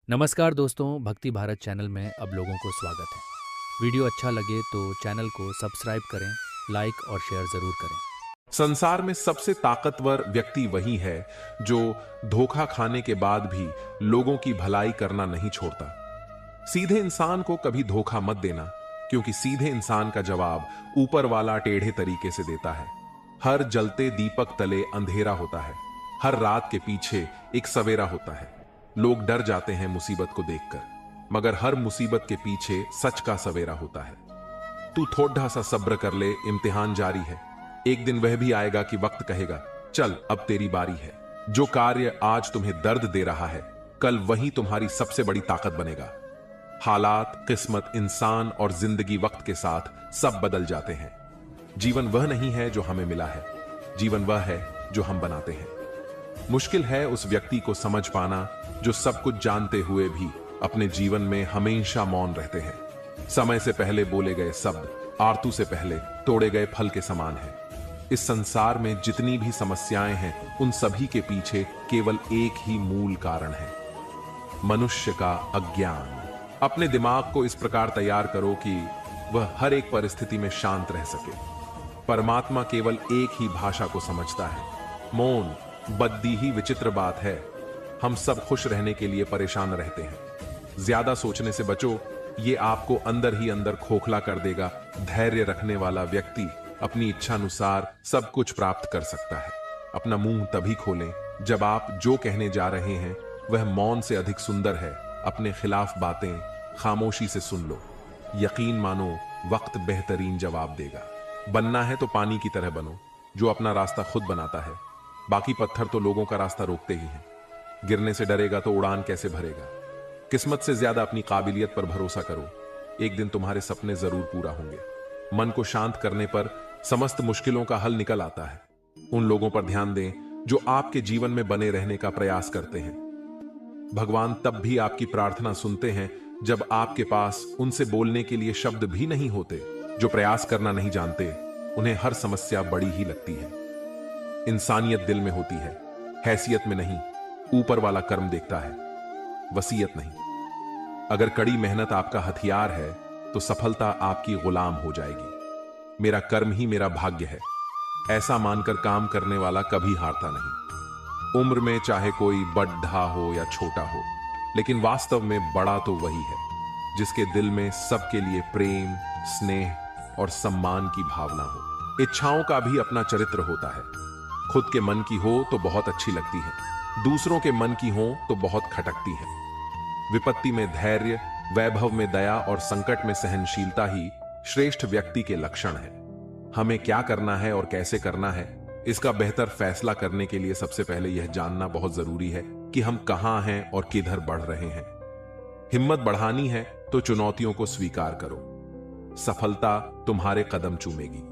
नमस्कार दोस्तों, भक्ति भारत चैनल में अब लोगों को स्वागत है। वीडियो अच्छा लगे तो चैनल को सब्सक्राइब करें, लाइक और शेयर ज़रूर करें। संसार में सबसे ताकतवर व्यक्ति वही है जो धोखा खाने के बाद भी लोगों की भलाई करना नहीं छोड़ता। सीधे इंसान को कभी धोखा मत देना, क्योंकि सीधे इंसान का जवाब ऊपर वाला टेढ़े तरीके से देता है। हर जलते दीपक तले अंधेरा होता है, हर रात के पीछे एक सवेरा होता है। लोग डर जाते हैं मुसीबत को देखकर, मगर हर मुसीबत के पीछे सच का सवेरा होता है। तू थोड़ा सा सब्र कर ले, इम्तिहान जारी है। एक दिन वह भी आएगा कि वक्त कहेगा, चल अब तेरी बारी है। जो कार्य आज तुम्हें दर्द दे रहा है, कल वही तुम्हारी सबसे बड़ी ताकत बनेगा। हालात, किस्मत, इंसान और जिंदगी वक्त के साथ सब बदल जाते हैं। जीवन वह नहीं है जो हमें मिला है, जीवन वह है जो हम बनाते हैं। मुश्किल है उस व्यक्ति को समझ पाना जो सब कुछ जानते हुए भी अपने जीवन में हमेशा मौन रहते हैं। समय से पहले बोले गए शब्द आरतू से पहले तोड़े गए फल के समान है। इस संसार में जितनी भी समस्याएं हैं, उन सभी के पीछे केवल एक ही मूल कारण है, मनुष्य का अज्ञान। अपने दिमाग को इस प्रकार तैयार करो कि वह हर एक परिस्थिति में शांत रह सके। परमात्मा केवल एक ही भाषा को समझता है, मौन। बद्दी ही विचित्र बात है, हम सब खुश रहने के लिए परेशान रहते हैं। ज्यादा सोचने से बचो, ये आपको अंदर ही अंदर खोखला कर देगा। धैर्य रखने वाला व्यक्ति अपनी इच्छा अनुसार सब कुछ प्राप्त कर सकता है। अपना मुंह तभी खोलें जब आप जो कहने जा रहे हैं वह मौन से अधिक सुंदर है। अपने खिलाफ बातें खामोशी से सुन लो, यकीन मानो वक्त बेहतरीन जवाब देगा। बनना है तो पानी की तरह बनो, जो अपना रास्ता खुद बनाता है। बाकी पत्थर तो लोगों का रास्ता रोकते ही हैं। गिरने से डरेगा तो उड़ान कैसे भरेगा। किस्मत से ज्यादा अपनी काबिलियत पर भरोसा करो, एक दिन तुम्हारे सपने जरूर पूरा होंगे। मन को शांत करने पर समस्त मुश्किलों का हल निकल आता है। उन लोगों पर ध्यान दें जो आपके जीवन में बने रहने का प्रयास करते हैं। भगवान तब भी आपकी प्रार्थना सुनते हैं जब आपके पास उनसे बोलने के लिए शब्द भी नहीं होते। जो प्रयास करना नहीं जानते, उन्हें हर समस्या बड़ी ही लगती है। इंसानियत दिल में होती है, हैसियत में नहीं। ऊपर वाला कर्म देखता है, वसीयत नहीं। अगर कड़ी मेहनत आपका हथियार है तो सफलता आपकी गुलाम हो जाएगी। मेरा कर्म ही मेरा भाग्य है, ऐसा मानकर काम करने वाला कभी हारता नहीं। उम्र में चाहे कोई बड़ा हो या छोटा हो, लेकिन वास्तव में बड़ा तो वही है जिसके दिल में सबके लिए प्रेम, स्नेह और सम्मान की भावना हो। इच्छाओं का भी अपना चरित्र होता है। खुद के मन की हो तो बहुत अच्छी लगती है, दूसरों के मन की हो तो बहुत खटकती है। विपत्ति में धैर्य, वैभव में दया और संकट में सहनशीलता ही श्रेष्ठ व्यक्ति के लक्षण है। हमें क्या करना है और कैसे करना है, इसका बेहतर फैसला करने के लिए सबसे पहले यह जानना बहुत जरूरी है कि हम कहां हैं और किधर बढ़ रहे हैं। हिम्मत बढ़ानी है तो चुनौतियों को स्वीकार करो। सफलता तुम्हारे कदम चूमेगी,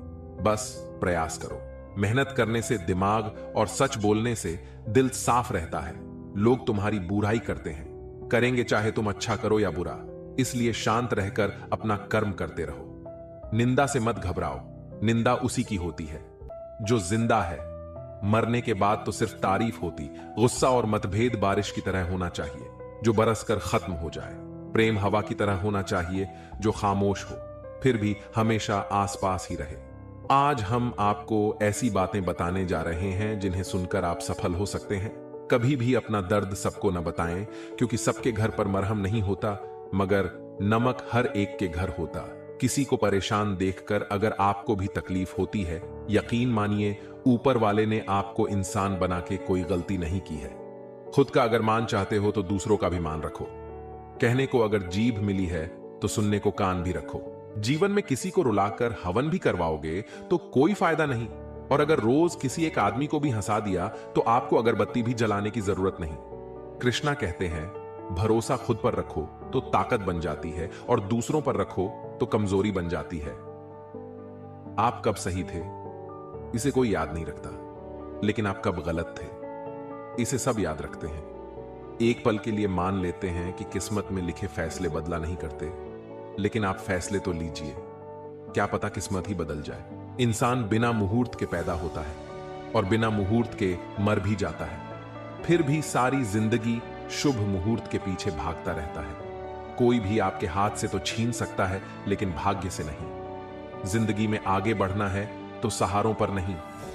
बस प्रयास करो। मेहनत करने से दिमाग और सच बोलने से दिल साफ रहता है। लोग तुम्हारी बुराई करते हैं, करेंगे चाहे तुम अच्छा करो या बुरा, इसलिए शांत रहकर अपना कर्म करते रहो। निंदा से मत घबराओ, निंदा उसी की होती है जो जिंदा है। मरने के बाद तो सिर्फ तारीफ होती। गुस्सा और मतभेद बारिश की तरह होना चाहिए जो बरसकर खत्म हो जाए। प्रेम हवा की तरह होना चाहिए जो खामोश हो, फिर भी हमेशा आसपास ही रहे। आज हम आपको ऐसी बातें बताने जा रहे हैं जिन्हें सुनकर आप सफल हो सकते हैं। कभी भी अपना दर्द सबको न बताएं, क्योंकि सबके घर पर मरहम नहीं होता, मगर नमक हर एक के घर होता। किसी को परेशान देखकर अगर आपको भी तकलीफ होती है, यकीन मानिए ऊपर वाले ने आपको इंसान बना के कोई गलती नहीं की है। खुद का अगर मान चाहते हो तो दूसरों का भी मान रखो। कहने को अगर जीभ मिली है तो सुनने को कान भी रखो। जीवन में किसी को रुलाकर हवन भी करवाओगे तो कोई फायदा नहीं, और अगर रोज किसी एक आदमी को भी हंसा दिया तो आपको अगरबत्ती भी जलाने की जरूरत नहीं। कृष्णा कहते हैं, भरोसा खुद पर रखो तो ताकत बन जाती है, और दूसरों पर रखो तो कमजोरी बन जाती है। आप कब सही थे इसे कोई याद नहीं रखता, लेकिन आप कब गलत थे इसे सब याद रखते हैं। एक पल के लिए मान लेते हैं कि किस्मत में लिखे फैसले बदला नहीं करते, लेकिन आप फैसले तो लीजिए, क्या पता किस्मत ही बदल जाए। इंसान बिना मुहूर्त के पैदा होता है और बिना मुहूर्त के मर भी जाता है। फिर भी सारी जिंदगी शुभ मुहूर्त के पीछे भागता रहता है। कोई भी आपके हाथ से तो छीन सकता है, लेकिन भाग्य से नहीं। जिंदगी में आगे बढ़ना है तो सहारों पर नहीं,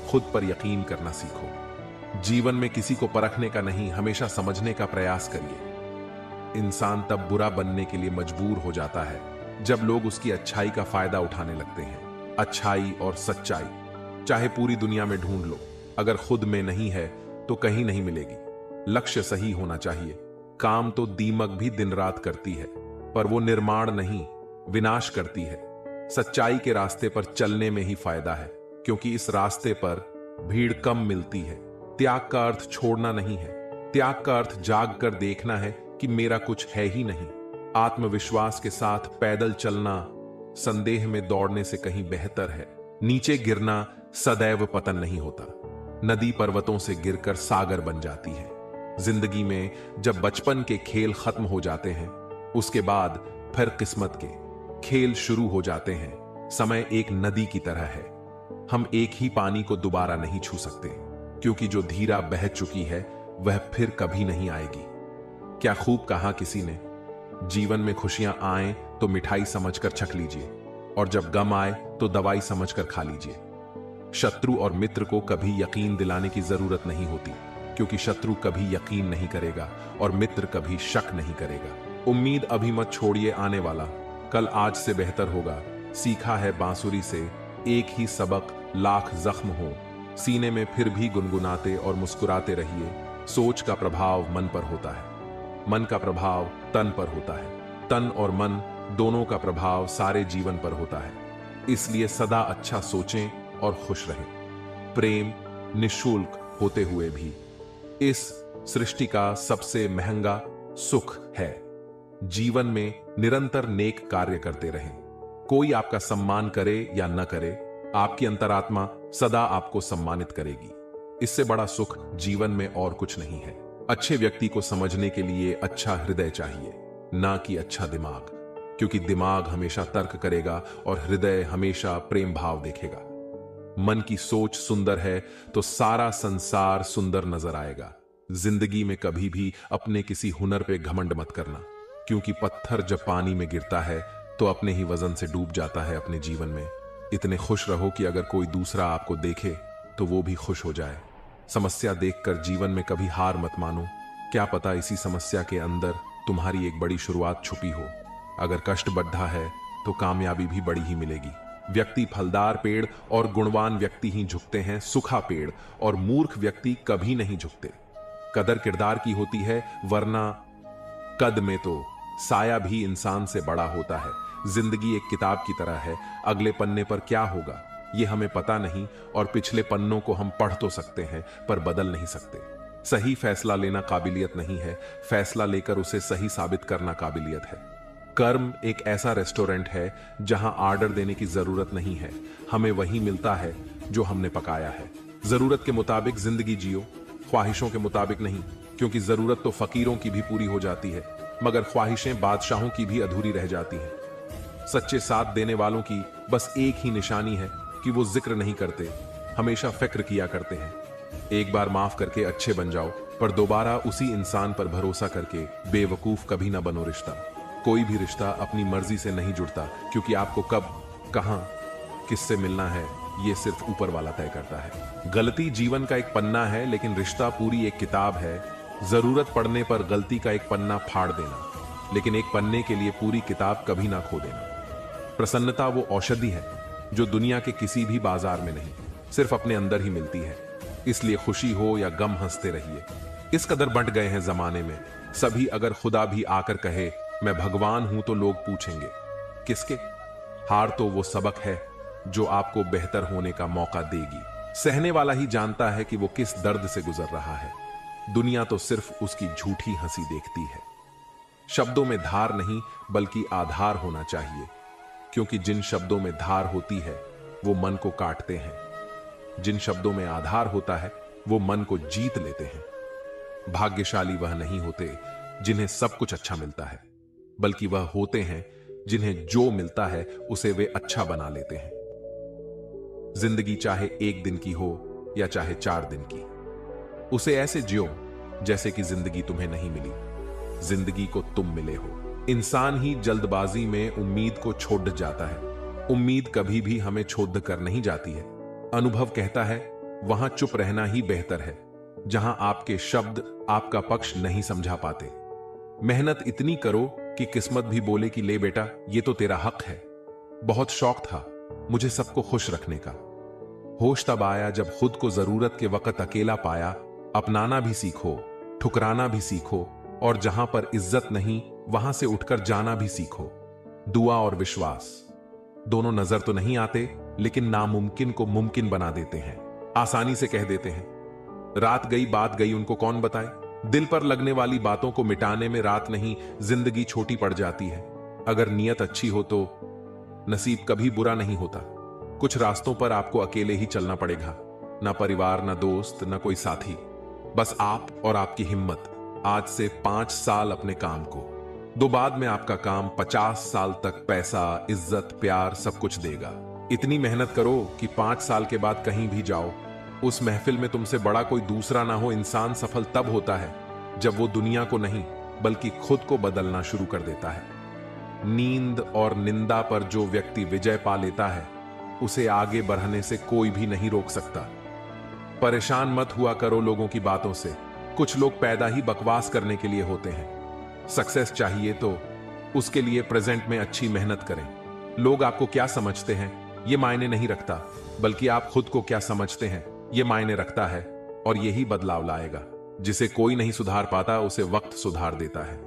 खुद पर यकीन करना सीखो। जीवन में किसी को परखने का नहीं, हमेशा समझने का प्रयास करिए। इंसान तब बुरा बनने के लिए मजबूर हो जाता है जब लोग उसकी अच्छाई का फायदा उठाने लगते हैं। अच्छाई और सच्चाई चाहे पूरी दुनिया में ढूंढ लो, अगर खुद में नहीं है तो कहीं नहीं मिलेगी। लक्ष्य सही होना चाहिए। काम तो दीमक भी दिन रात करती है, पर वो निर्माण नहीं, विनाश करती है। सच्चाई के रास्ते पर चलने में ही फायदा है, क्योंकि इस रास्ते पर भीड़ कम मिलती है। त्याग का अर्थ छोड़ना नहीं है, त्याग का अर्थ जाग कर देखना है कि मेरा कुछ है ही नहीं। आत्मविश्वास के साथ पैदल चलना संदेह में दौड़ने से कहीं बेहतर है। नीचे गिरना सदैव पतन नहीं होता। नदी पर्वतों से गिरकर सागर बन जाती है। जिंदगी में जब बचपन के खेल खत्म हो जाते हैं, उसके बाद फिर किस्मत के खेल शुरू हो जाते हैं। समय एक नदी की तरह है। हम एक ही पानी को दोबारा नहीं छू सकते, क्योंकि जो धीरा बह चुकी है वह फिर कभी नहीं आएगी। क्या खूब कहा किसी ने, जीवन में खुशियां आए तो मिठाई समझकर छक लीजिए, और जब गम आए तो दवाई समझकर खा लीजिए। शत्रु और मित्र को कभी यकीन दिलाने की जरूरत नहीं होती, क्योंकि शत्रु कभी यकीन नहीं करेगा और मित्र कभी शक नहीं करेगा। उम्मीद अभी मत छोड़िए, आने वाला कल आज से बेहतर होगा। सीखा है बांसुरी से एक ही सबक, लाख जख्म हो सीने में फिर भी गुनगुनाते और मुस्कुराते रहिए। सोच का प्रभाव मन पर होता है, मन का प्रभाव तन पर होता है, तन और मन दोनों का प्रभाव सारे जीवन पर होता है। इसलिए सदा अच्छा सोचें और खुश रहें। प्रेम निःशुल्क होते हुए भी इस सृष्टि का सबसे महंगा सुख है। जीवन में निरंतर नेक कार्य करते रहें। कोई आपका सम्मान करे या न करे, आपकी अंतरात्मा सदा आपको सम्मानित करेगी। इससे बड़ा सुख जीवन में और कुछ नहीं है। अच्छे व्यक्ति को समझने के लिए अच्छा हृदय चाहिए, ना कि अच्छा दिमाग, क्योंकि दिमाग हमेशा तर्क करेगा और हृदय हमेशा प्रेम भाव देखेगा। मन की सोच सुंदर है तो सारा संसार सुंदर नजर आएगा। जिंदगी में कभी भी अपने किसी हुनर पे घमंड मत करना, क्योंकि पत्थर जब पानी में गिरता है तो अपने ही वजन से डूब जाता है अपने जीवन में। इतने खुश रहो कि अगर कोई दूसरा आपको देखे तो वो भी खुश हो जाए। समस्या देखकर जीवन में कभी हार मत मानो। क्या पता इसी समस्या के अंदर तुम्हारी एक बड़ी शुरुआत छुपी हो। अगर कष्ट बढ़ा है तो कामयाबी भी बड़ी ही मिलेगी। व्यक्ति फलदार पेड़ और गुणवान व्यक्ति ही झुकते हैं, सूखा पेड़ और मूर्ख व्यक्ति कभी नहीं झुकते। कदर किरदार की होती है, वरना कद में तो साया भी इंसान से बड़ा होता है। जिंदगी एक किताब की तरह है, अगले पन्ने पर क्या होगा ये हमें पता नहीं, और पिछले पन्नों को हम पढ़ तो सकते हैं पर बदल नहीं सकते। सही फैसला लेना काबिलियत नहीं है, फैसला लेकर उसे सही साबित करना काबिलियत है। कर्म एक ऐसा रेस्टोरेंट है जहां ऑर्डर देने की जरूरत नहीं है, हमें वही मिलता है जो हमने पकाया है। जरूरत के मुताबिक जिंदगी जियो, ख्वाहिशों के मुताबिक नहीं, क्योंकि जरूरत तो फकीरों की भी पूरी हो जाती है, मगर ख्वाहिशें बादशाहों की भी अधूरी रह जाती हैं। सच्चे साथ देने वालों की बस एक ही निशानी है कि वो जिक्र नहीं करते, हमेशा फिक्र किया करते हैं। एक बार माफ करके अच्छे बन जाओ, पर दोबारा उसी इंसान पर भरोसा करके बेवकूफ कभी ना बनो। रिश्ता, कोई भी रिश्ता अपनी मर्जी से नहीं जुड़ता, क्योंकि आपको कब, कहां, किससे मिलना है ये सिर्फ ऊपर वाला तय करता है। गलती जीवन का एक पन्ना है, लेकिन रिश्ता पूरी एक किताब है। जरूरत पड़ने पर गलती का एक पन्ना फाड़ देना, लेकिन एक पन्ने के लिए पूरी किताब कभी ना खो देना। प्रसन्नता वो औषधि है जो दुनिया के किसी भी बाजार में नहीं, सिर्फ अपने अंदर ही मिलती है। इसलिए खुशी हो या गम हंसते रहिए। इस कदर बंट गए हैं जमाने में सभी, अगर खुदा भी आकर कहे मैं भगवान हूं तो लोग पूछेंगे किसके। हार तो वो सबक है जो आपको बेहतर होने का मौका देगी। सहने वाला ही जानता है कि वो किस दर्द से गुजर रहा है। दुनिया तो सिर्फ उसकी झूठी हंसी देखती है। शब्दों में धार नहीं बल्कि आधार होना चाहिए, क्योंकि जिन शब्दों में धार होती है वो मन को काटते हैं। जिन शब्दों में आधार होता है वो मन को जीत लेते हैं। भाग्यशाली वह नहीं होते जिन्हें सब कुछ अच्छा मिलता है, बल्कि वह होते हैं जिन्हें जो मिलता है उसे वे अच्छा बना लेते हैं। जिंदगी चाहे एक दिन की हो या चाहे 4 दिन की, उसे ऐसे जियो जैसे कि जिंदगी तुम्हें नहीं मिली। जिंदगी को तुम मिले हो। इंसान ही जल्दबाजी में उम्मीद को छोड़ जाता है। उम्मीद कभी भी हमें छोड़ कर नहीं जाती है। अनुभव कहता है वहां चुप रहना ही बेहतर है, जहां आपके शब्द आपका पक्ष नहीं समझा पाते। मेहनत इतनी करो कि किस्मत भी बोले कि ले बेटा, ये तो तेरा हक है। बहुत शौक था मुझे सबको खुश रखने का। होश तब आया जब खुद को जरूरत के वक्त अकेला पाया। अपनाना भी सीखो, ठुकराना भी सीखो, और जहां पर इज्जत नहीं वहां से उठकर जाना भी सीखो। दुआ और विश्वास दोनों नजर तो नहीं आते, लेकिन नामुमकिन को मुमकिन बना देते हैं। आसानी से कह देते हैं। रात गई बात गई, उनको कौन बताए। दिल पर लगने वाली बातों को मिटाने में रात नहीं, जिंदगी छोटी पड़ जाती है। अगर नीयत अच्छी हो तो नसीब कभी बुरा नहीं होता। कुछ रास्तों पर आपको अकेले ही चलना पड़ेगा, ना परिवार, ना दोस्त, ना कोई साथी, बस आप और आपकी हिम्मत। आज से 5 साल अपने काम को दो, बाद में आपका काम 50 साल तक पैसा, इज्जत, प्यार सब कुछ देगा। इतनी मेहनत करो कि 5 साल के बाद कहीं भी जाओ, उस महफिल में तुमसे बड़ा कोई दूसरा ना हो। इंसान सफल तब होता है जब वो दुनिया को नहीं बल्कि खुद को बदलना शुरू कर देता है। नींद और निंदा पर जो व्यक्ति विजय पा लेता है, उसे आगे बढ़ने से कोई भी नहीं रोक सकता। परेशान मत हुआ करो लोगों की बातों से। कुछ लोग पैदा ही बकवास करने के लिए होते हैं। सक्सेस चाहिए तो उसके लिए प्रेजेंट में अच्छी मेहनत करें। लोग आपको क्या समझते हैं ये मायने नहीं रखता, बल्कि आप खुद को क्या समझते हैं ये मायने रखता है। और यही बदलाव लाएगा। जिसे कोई नहीं सुधार पाता, उसे वक्त सुधार देता है।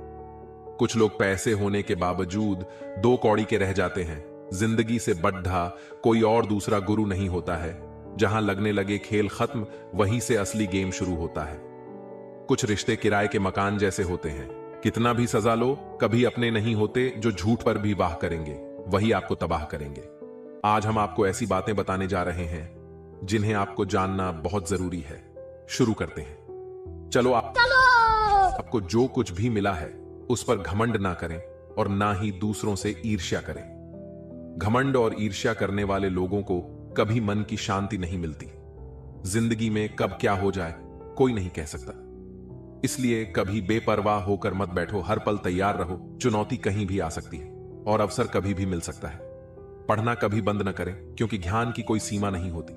कुछ लोग पैसे होने के बावजूद 2 कौड़ी के रह जाते हैं। जिंदगी से बड्ढा कोई और दूसरा गुरु नहीं होता है। जहां लगने लगे खेल खत्म, वहीं से असली गेम शुरू होता है। कुछ रिश्ते किराए के मकान जैसे होते हैं। कितना भी सजा लो, कभी अपने नहीं होते। जो झूठ पर भी वाह करेंगे, वही आपको तबाह करेंगे। आज हम आपको ऐसी बातें बताने जा रहे हैं जिन्हें आपको जानना बहुत जरूरी है। शुरू करते हैं। चलो आपको जो कुछ भी मिला है उस पर घमंड ना करें, और ना ही दूसरों से ईर्ष्या करें। घमंड और ईर्ष्या करने वाले लोगों को कभी मन की शांति नहीं मिलती। जिंदगी में कब क्या हो जाए कोई नहीं कह सकता। इसलिए कभी बेपरवाह होकर मत बैठो। हर पल तैयार रहो। चुनौती कहीं भी आ सकती है और अवसर कभी भी मिल सकता है। पढ़ना कभी बंद न करें, क्योंकि ज्ञान की कोई सीमा नहीं होती।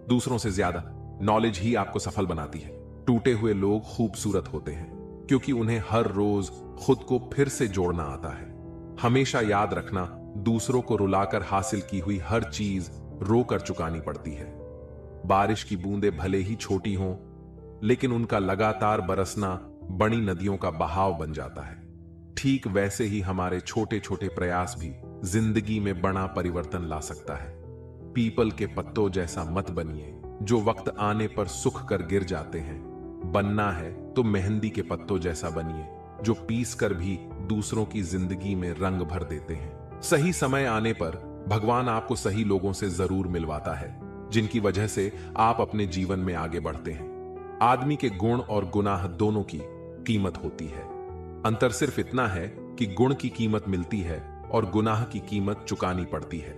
दूसरों से ज्यादा नॉलेज ही आपको सफल बनाती है। टूटे हुए लोग खूबसूरत होते हैं, क्योंकि उन्हें हर रोज खुद को फिर से जोड़ना आता है। हमेशा याद रखना, दूसरों को रुलाकर हासिल की हुई हर चीज रोकर चुकानी पड़ती है। बारिश की बूंदें भले ही छोटी हों, लेकिन उनका लगातार बरसना बड़ी नदियों का बहाव बन जाता है। ठीक वैसे ही हमारे छोटे छोटे प्रयास भी जिंदगी में बड़ा परिवर्तन ला सकता है। पीपल के पत्तों जैसा मत बनिए, जो वक्त आने पर सुख कर गिर जाते हैं। बनना है तो मेहंदी के पत्तों जैसा बनिए, जो पीस कर भी दूसरों की जिंदगी में रंग भर देते हैं। सही समय आने पर भगवान आपको सही लोगों से जरूर मिलवाता है, जिनकी वजह से आप अपने जीवन में आगे बढ़ते हैं। आदमी के गुण और गुनाह दोनों की कीमत होती है। अंतर सिर्फ इतना है कि गुण की कीमत मिलती है और गुनाह की कीमत चुकानी पड़ती है।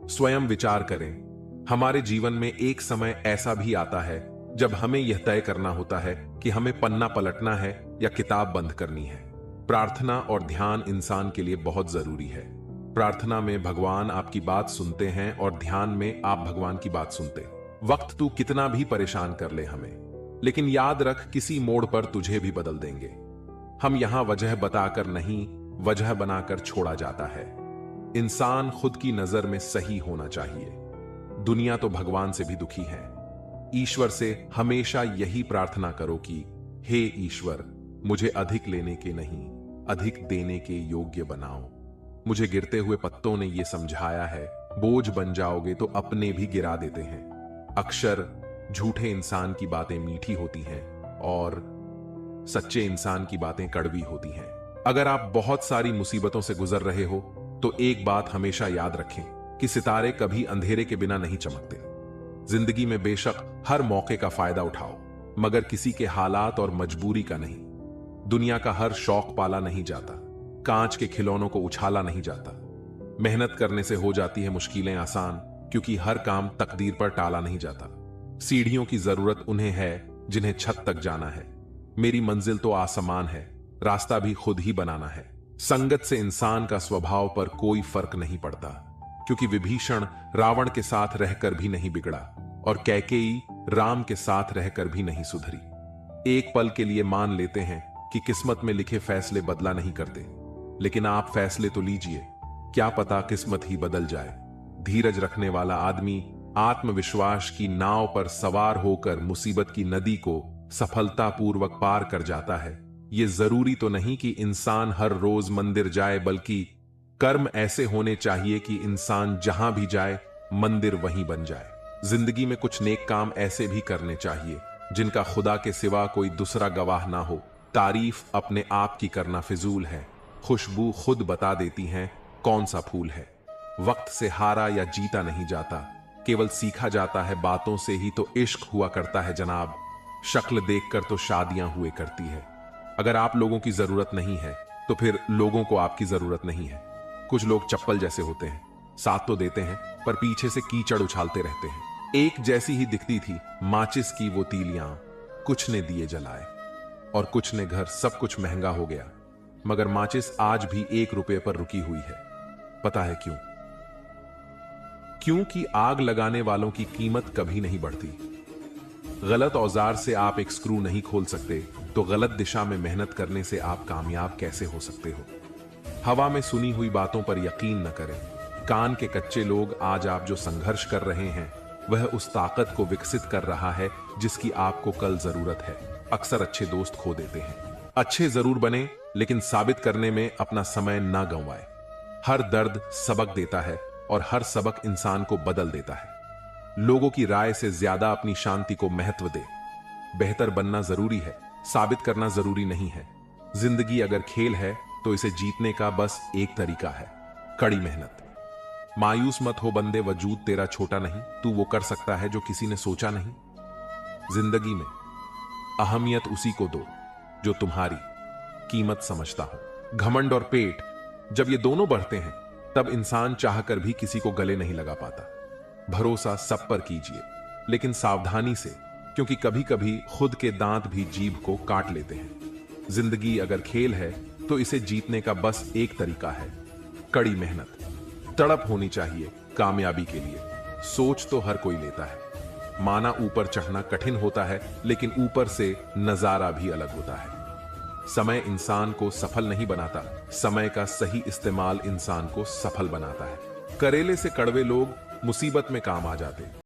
स्वयं विचार करें। हमारे जीवन में एक समय ऐसा भी आता है जब हमें यह तय करना होता है कि हमें पन्ना पलटना है या किताब बंद करनी है। प्रार्थना और ध्यान इंसान के लिए बहुत जरूरी है। प्रार्थना में भगवान आपकी बात सुनते हैं और ध्यान में आप भगवान की बात सुनते। वक्त तू कितना भी परेशान कर ले हमें, लेकिन याद रख किसी मोड़ पर तुझे भी बदल देंगे। हम यहां वजह बताकर नहीं, वजह बनाकर छोड़ा जाता है। इंसान खुद की नजर में सही होना चाहिए। दुनिया तो भगवान से भी दुखी है। ईश्वर से हमेशा यही प्रार्थना करो कि हे ईश्वर, मुझे अधिक लेने के नहीं, अधिक देने के योग्य बनाओ। मुझे गिरते हुए पत्तों ने यह समझाया है, बोझ बन जाओगे तो अपने भी गिरा देते हैं। अक्सर झूठे इंसान की बातें मीठी होती हैं और सच्चे इंसान की बातें कड़वी होती हैं। अगर आप बहुत सारी मुसीबतों से गुजर रहे हो तो एक बात हमेशा याद रखें कि सितारे कभी अंधेरे के बिना नहीं चमकते। जिंदगी में बेशक हर मौके का फायदा उठाओ, मगर किसी के हालात और मजबूरी का नहीं। दुनिया का हर शौक पाला नहीं जाता, कांच के खिलौनों को उछाला नहीं जाता। मेहनत करने से हो जाती है मुश्किलें आसान, क्योंकि हर काम तकदीर पर टाला नहीं जाता। सीढ़ियों की जरूरत उन्हें है जिन्हें छत तक जाना है। मेरी मंजिल तो आसमान है, रास्ता भी खुद ही बनाना है। संगत से इंसान का स्वभाव पर कोई फर्क नहीं पड़ता, क्योंकि विभीषण रावण के साथ रहकर भी नहीं बिगड़ा और कैकेयी राम के साथ रहकर भी नहीं सुधरी। एक पल के लिए मान लेते हैं कि किस्मत में लिखे फैसले बदला नहीं करते, लेकिन आप फैसले तो लीजिए, क्या पता किस्मत ही बदल जाए। धीरज रखने वाला आदमी आत्मविश्वास की नाव पर सवार होकर मुसीबत की नदी को सफलतापूर्वक पार कर जाता है। ये जरूरी तो नहीं कि इंसान हर रोज मंदिर जाए, बल्कि कर्म ऐसे होने चाहिए कि इंसान जहां भी जाए मंदिर वहीं बन जाए। जिंदगी में कुछ नेक काम ऐसे भी करने चाहिए जिनका खुदा के सिवा कोई दूसरा गवाह ना हो। तारीफ अपने आप की करना फिजूल है, खुशबू खुद बता देती है कौन सा फूल है। वक्त से हारा या जीता नहीं जाता, केवल सीखा जाता है बातों से ही तो इश्क हुआ करता है जनाब। शक्ल देखकर तो शादियां हुए करती है। अगर आप लोगों की जरूरत नहीं है तो फिर लोगों को आपकी जरूरत नहीं है। कुछ लोग चप्पल जैसे होते हैं, साथ तो देते हैं पर पीछे से कीचड़ उछालते रहते हैं। एक जैसी ही दिखती थी माचिस की वो तीलियां, कुछ ने दिए जलाए और कुछ ने घर। सब कुछ महंगा हो गया, मगर माचिस आज भी 1 रुपए पर रुकी हुई है। पता है क्यों? क्योंकि आग लगाने वालों की कीमत कभी नहीं बढ़ती। गलत औजार से आप एक स्क्रू नहीं खोल सकते, तो गलत दिशा में मेहनत करने से आप कामयाब कैसे हो सकते हो? हवा में सुनी हुई बातों पर यकीन न करें। कान के कच्चे लोग आज आप जो संघर्ष कर रहे हैं वह उस ताकत को विकसित कर रहा है जिसकी आपको कल जरूरत है। अक्सर अच्छे दोस्त खो देते हैं। अच्छे जरूर बने, लेकिन साबित करने में अपना समय ना गंवाए। हर दर्द सबक देता है और हर सबक इंसान को बदल देता है। लोगों की राय से ज्यादा अपनी शांति को महत्व दे। बेहतर बनना जरूरी है, साबित करना जरूरी नहीं है। जिंदगी अगर खेल है तो इसे जीतने का बस एक तरीका है, कड़ी मेहनत। मायूस मत हो बंदे, वजूद तेरा छोटा नहीं, तू वो कर सकता है जो किसी ने सोचा नहीं। जिंदगी में अहमियत उसी को दो जो तुम्हारी कीमत समझता हो। घमंड और पेट जब ये दोनों बढ़ते हैं तब इंसान चाहकर भी किसी को गले नहीं लगा पाता। भरोसा सब पर कीजिए, लेकिन सावधानी से, क्योंकि कभी कभी खुद के दांत भी जीभ को काट लेते हैं। जिंदगी अगर खेल है तो इसे जीतने का बस एक तरीका है, कड़ी मेहनत। तड़प होनी चाहिए कामयाबी के लिए। सोच तो हर कोई लेता है, माना ऊपर चढ़ना कठिन होता है, लेकिन ऊपर से नजारा भी अलग होता है। समय इंसान को सफल नहीं बनाता, समय का सही इस्तेमाल इंसान को सफल बनाता है। करेले से कड़वे लोग मुसीबत में काम आ जाते।